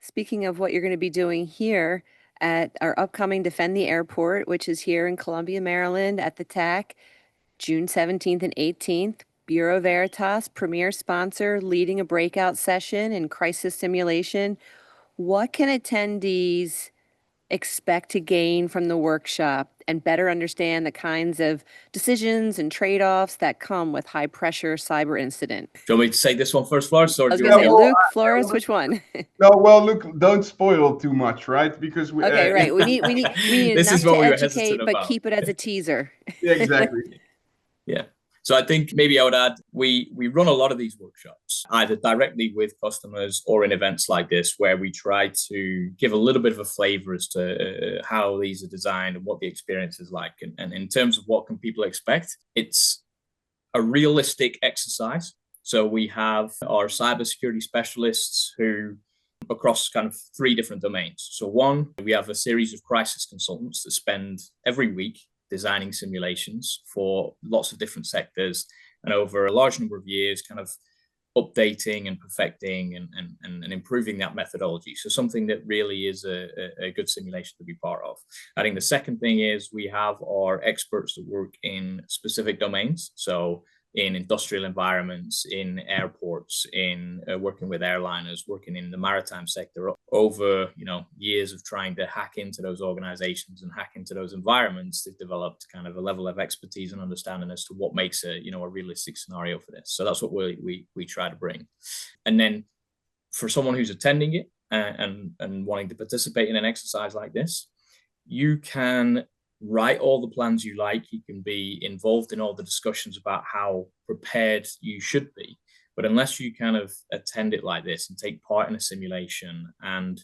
Speaking of what you're going to be doing here at our upcoming Defend the Airport, which is here in Columbia, Maryland at the TAC, June 17th and 18th, Bureau Veritas, premier sponsor, leading a breakout session in crisis simulation. What can attendees expect to gain from the workshop and better understand the kinds of decisions and trade-offs that come with high-pressure cyber incident? Do you want me to say this one first, Flores? Or I was do you going to want say, to Luke, Flores, which one? No, well, look, don't spoil too much, right? Because we, Okay, right. We need This enough is what to we were educate, hesitant but about. keep it as a teaser. Yeah, exactly. Yeah. So I think maybe I would add, we run a lot of these workshops, either directly with customers or in events like this, where we try to give a little bit of a flavor as to how these are designed and what the experience is like. And in terms of what can people expect, it's a realistic exercise. So we have our cybersecurity specialists who across kind of three different domains. So one, we have a series of crisis consultants that spend every week designing simulations for lots of different sectors and over a large number of years kind of updating and perfecting and improving that methodology. So something that really is a good simulation to be part of. I think the second thing is we have our experts that work in specific domains. So in industrial environments, in airports, in working with airliners, working in the maritime sector over years of trying to hack into those organizations and hack into those environments. They've developed kind of a level of expertise and understanding as to what makes a realistic scenario for this. So that's what we try to bring. And then for someone who's attending it and wanting to participate in an exercise like this, you can write all the plans you like. You can be involved in all the discussions about how prepared you should be. But unless you kind of attend it like this and take part in a simulation and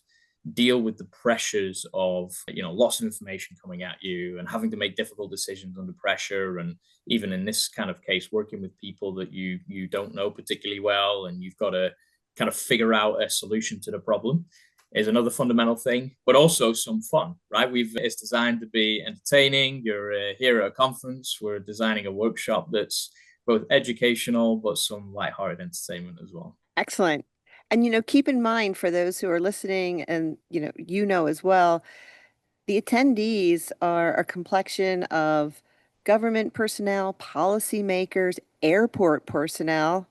deal with the pressures of, lots of information coming at you and having to make difficult decisions under pressure, and even in this kind of case, working with people that you don't know particularly well, and you've got to kind of figure out a solution to the problem, is another fundamental thing, but also some fun, right? It's designed to be entertaining. You're here at a conference. We're designing a workshop that's both educational, but some lighthearted entertainment as well. Excellent. And, keep in mind for those who are listening and, as well, the attendees are a complexion of government personnel, policymakers, airport personnel,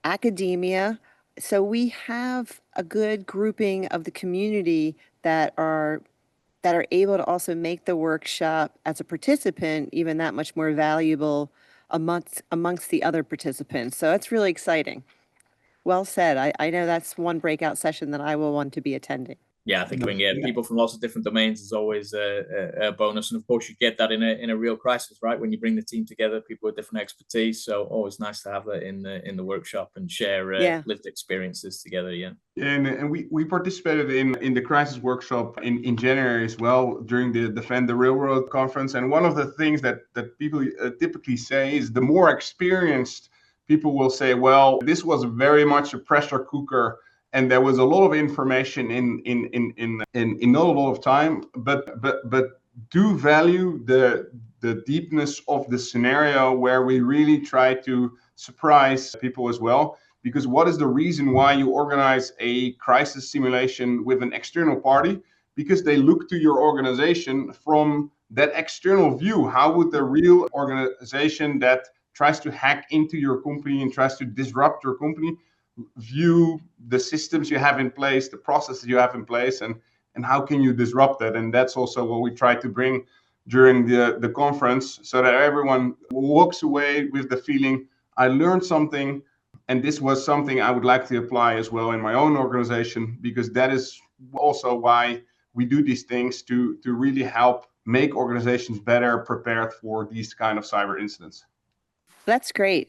academia. So we have a good grouping of the community that are able to also make the workshop as a participant even that much more valuable amongst the other participants. So it's really exciting. Well said. I know that's one breakout session that I will want to be attending. Yeah, I think having people from lots of different domains is always a bonus. And of course, you get that in a real crisis, right? When you bring the team together, people with different expertise. So always nice to have that in the workshop and share lived experiences together. Yeah. And we participated in the crisis workshop in January as well during the Defend the Railroad conference. And one of the things that people typically say is the more experienced people will say, well, this was very much a pressure cooker. And there was a lot of information in not a lot of time, but do value the deepness of the scenario where we really try to surprise people as well. Because what is the reason why you organize a crisis simulation with an external party? Because they look to your organization from that external view. How would the real organization that tries to hack into your company and tries to disrupt your company view the systems you have in place, the processes you have in place, and how can you disrupt that? And that's also what we try to bring during the conference, so that everyone walks away with the feeling, I learned something, and this was something I would like to apply as well in my own organization, because that is also why we do these things, to really help make organizations better prepared for these kind of cyber incidents. That's great.